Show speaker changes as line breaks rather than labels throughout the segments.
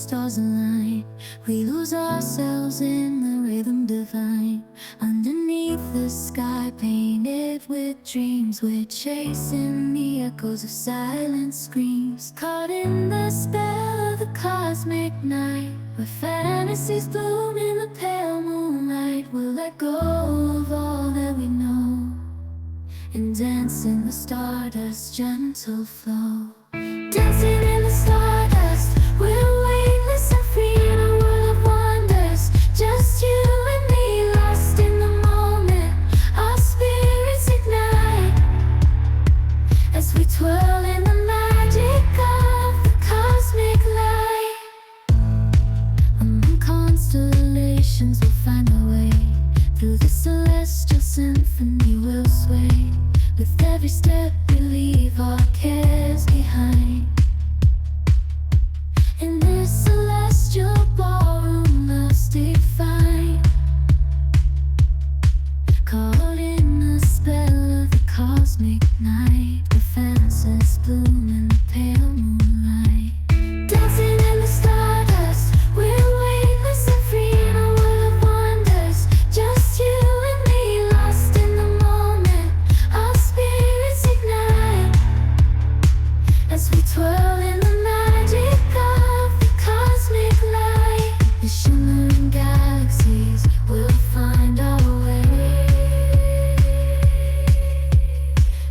stars align, we lose ourselves in the rhythm divine. Underneath the sky painted with dreams, we're chasing the echoes of silent screams. Caught in the spell of the cosmic night, where fantasies bloom in the pale moonlight. We'll let go of all that we know and dance in the stardust's gentle flow. Dancing in the stardust, we're weightless and free in a world of wonders. Just you and me, lost in the moment. Our spirits ignite as we twirl in the magic of the cosmic light. Among constellations we'll find our way, through the celestial symphony we'll sway. With every step we leave our cares behind. In this celestial ballroom, love's defined. Caught in the spell of the cosmic night, where fantasies bloom in the pale moonlight. Dancing in the stardust, we're weightless and free in a world of wonders. Just you and me, lost in the moment. Our spirits ignite as we twirl in the magic of the cosmic light. The shimmering galaxies will find our way,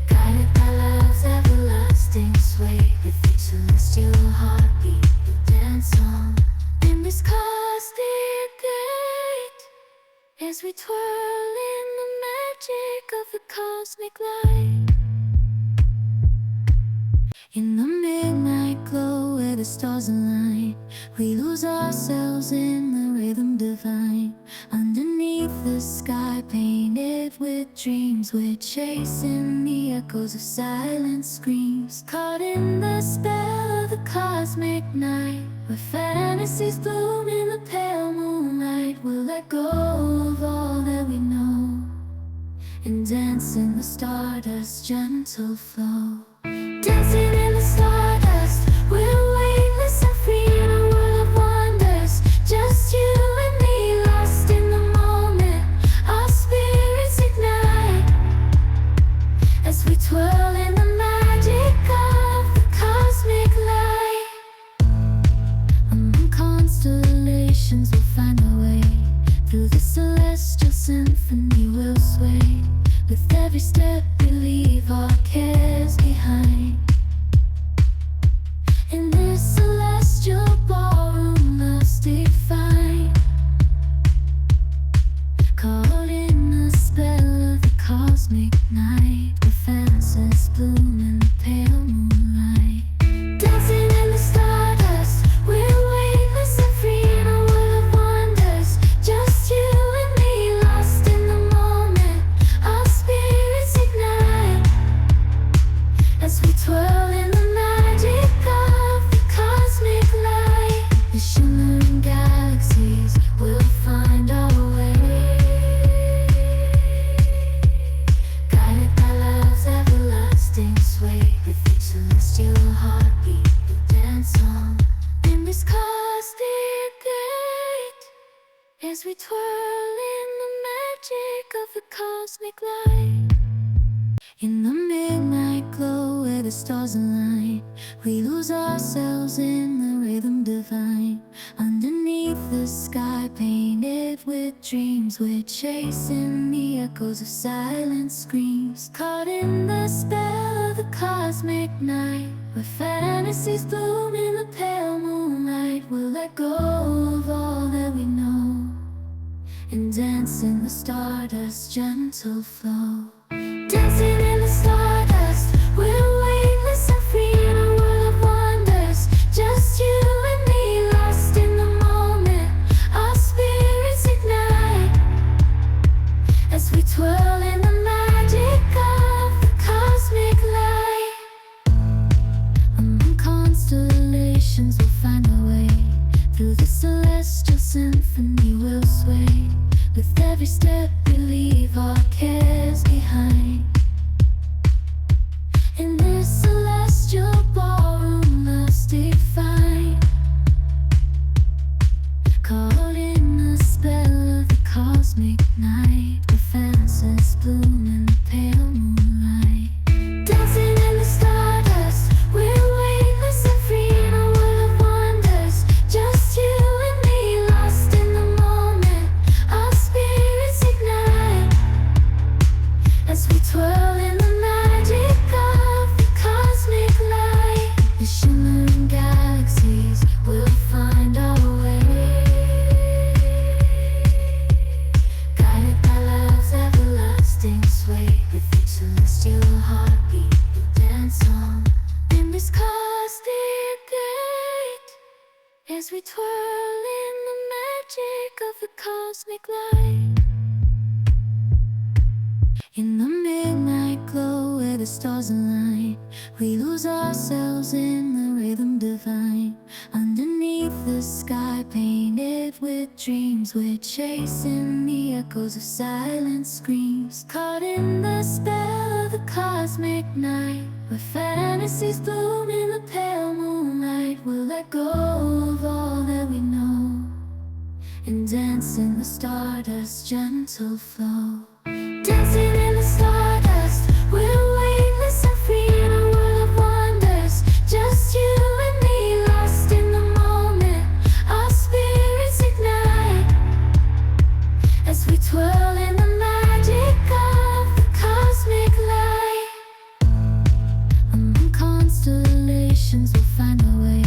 guided by love's everlasting sway. With each celestial heartbeat we'll dance on in this cosmic gate, as we twirl in the magic of the cosmic light. In the midnight glow where the stars align, we lose ourselves in the rhythm divine. Underneath the sky painted with dreams, we're chasing the echoes of silent screams. Caught in the spell of the cosmic night, where fantasies bloom in the pale moonlight. We'll let go of all that we know and dance in the stardust's gentle flow. Dancing in the stardust, we're weightless and free in a world of wonders. Just you and me, lost in the moment. Our spirits ignite as we twirl in the magic of the cosmic light. Among constellations we'll find our way, through the celestial symphony we'll sway. With every step we leave our cares behind. In this celestial ballroom, love's defined. Caught in the spell of the cosmic night, where fantasies bloom in the pale moonlight. Dancing in the stardust, we're weightless and free in a world of wonders. Just you and me, lost in the moment. Our spirits ignite as we twirl in the magic of the cosmic light. The shimmering galaxies will find our way, guided by love's everlasting sway. With each celestial heartbeat we'll dance on in this cosmic gate, as we twirl in the magic of the cosmic light. In the midnight glow where the stars align, we lose ourselves in the rhythm divine. Underneath the sky painted with dreams, we're chasing the echoes of silent screams. Caught in the spell of the cosmic night, where fantasies bloom in the pale moonlight. We'll let go of all that we know and dance in the stardust's gentle flow. Dancing in the stardust, we're weightless and free in a world of wonders. Just you and me, lost in the moment. Our spirits ignite as we twirl in the magic of the cosmic light. Among constellations we'll find our way, through the celestial symphony we'll sway. With every step we leave our cares behind. In this celestial ballroom, love's defined. cosmic night, where fantasies bloom in the pale moonlight. Dancing in the stardust, we're weightless and free in a world of wonders. Just you and me, lost in the moment. Our spirits ignite as we twirl in the magic of the cosmic light. The shimmering galaxies will find our way, guided by love's everlasting sway. With each celestial heartbeat, we'll dance on in this cosmic gate, as we twirl in the magic of the cosmic light. In the midnight glow where the stars align, we lose ourselves in the rhythm divine. Underneath the sky painted with dreams, we're chasing the echoes of silent screams. Caught in the spell of the cosmic night, where fantasies bloom in the pale moonlight. We'll let go of all that we know and dance in the stardust's gentle flow. Dancing in the stardust, we're weightless and free in a world of wonders. Just you and me, lost in the moment. Our spirits ignite as we twirl in the magic of the cosmic light. Among constellations we'll find our way,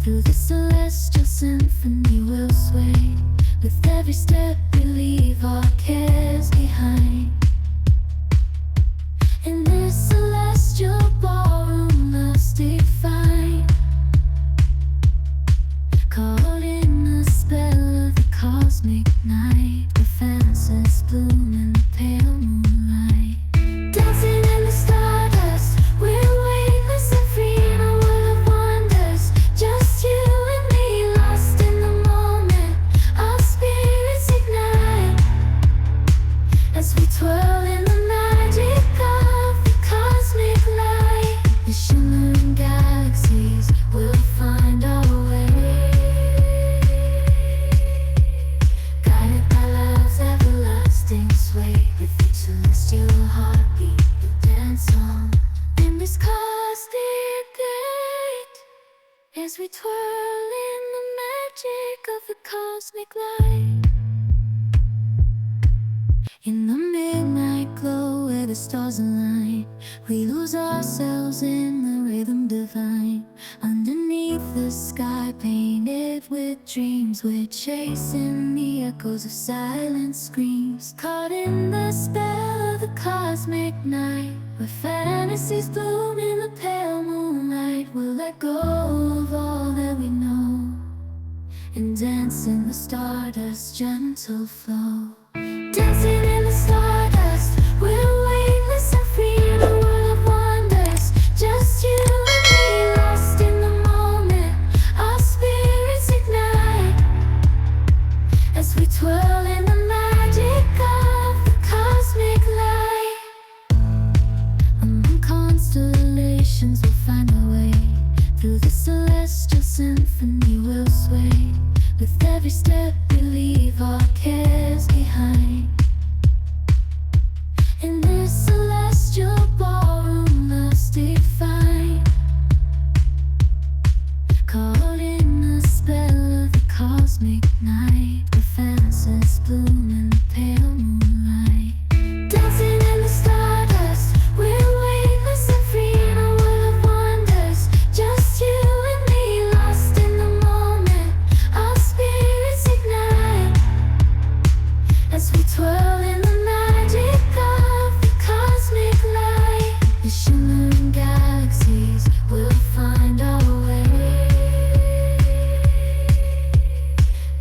through the celestial symphony we'll sway. With every step we leave our cares behind. In this celestial ballroom, love's defined. Caught in the spell of the cosmic night, where fantasies bloom in the pale moonlight. Dancing in the stardust, we're weightless and free in a world of wonders. Just you and me, lost in the moment. Our spirits ignite as we twirl in the magic of the cosmic light. The shimmering galaxies will find our way, guided by love's everlasting sway. With each celestial heartbeat, we'll dance on in this cosmic gate, as we twirl in the magic of the cosmic light. In the midnight glow where the stars align, we lose ourselves in the rhythm divine. Underneath the sky painted with dreams, we're chasing the echoes of silent screams. Caught in the spell of the cosmic night, where fantasies bloom in the pale moonlight. We'll let go of all that we know and dance in the stardust's gentle flow. Dancing in the stardust, we're weightless and free in a world of wonders. Just you and me, lost in the moment. Our spirits ignite as we twirl in the magic of the cosmic light. Among constellations we'll find our way, through the celestial symphony we'll sway. With every step we leave our cares behind. In this celestial ballroom, love's defined. Caught in the spell of the cosmic night, where fantasies bloom in the pale moonlight. Dancing in the stardust, we're weightless and free in a world of wonders. Just you and me, lost in the moment. Our spirits ignite as we twirl in the magic of the cosmic light. The shimmering galaxies will find our way,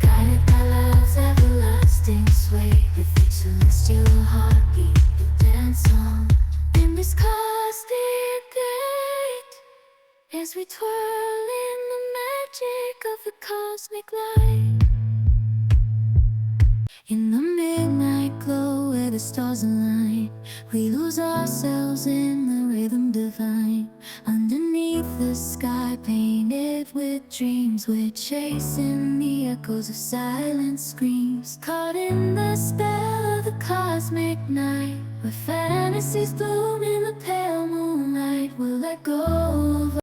guided by love's everlasting sway. With each celestial heartbeat, we'll dance on in this cosmic gate, as we twirl in the magic of the cosmic light. In the midnight glow where the stars align, we lose ourselves in the rhythm divine. Underneath the sky painted with dreams, dreams. We're chasing the echoes of silent screams, caught in the spell of the cosmic night, where fantasies bloom in the pale moonlight. We'll let go of